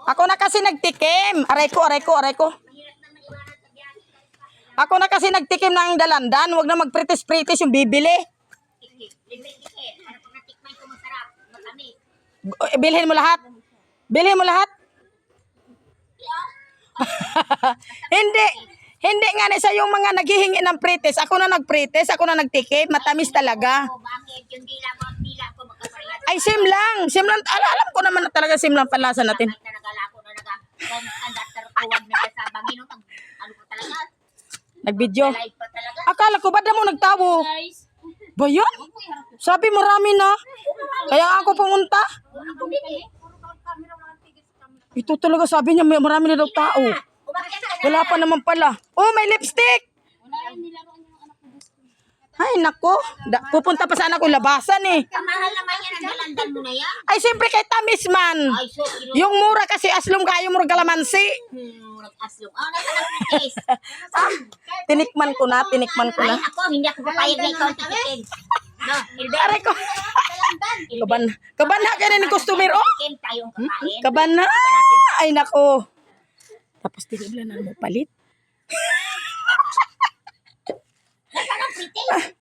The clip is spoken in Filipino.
Ako na kasi nagtikim. Aray ko. Ako na kasi nagtikim ng dalandan. Huwag na magpritis-pritis yung bibili. Bilhin mo lahat. Hindi nga sa yung mga naghihingi ng pritis. Ako na nagpritis, ako na nagtikim. Matamis talaga. Bakit? Yung dila ko magkaparehas. Ay, sim lang. Alam ko naman na talaga sim lang panlasa natin. Kahit na nagala ko na conductor kuwag na sa bangin. Ano ko talaga? Nag-video. Live pa talaga. Akala ko, ba't na mo nagtawo? Guys. Ba yan? Sabi marami na. Kaya ako pumunta. Ako din eh. Ito talaga sabi niya, may marami na daw tao. Umakyat ka na. Wala pa naman pala. Oh, may lipstick. Ay, nako. Pupunta pa sana ko labasan eh. Kamahal naman yan ang dalandan mo na yan. Ay, siyempre kay tamis man. Ay, so, Yung mura kasi aslong kayo mura galamansi. nag-aslong. Nasa ng pritis. Tinikman ko na. Ay, ako, hindi ako papayag na ikaw ang tikitin. No, hindi. Aray ko. Kaban na ka na ni customer, oh. Tikim tayong kakain. Kaban na. Ay, nako. Tapos tiniglan na mo palit. Nasa ng pritis.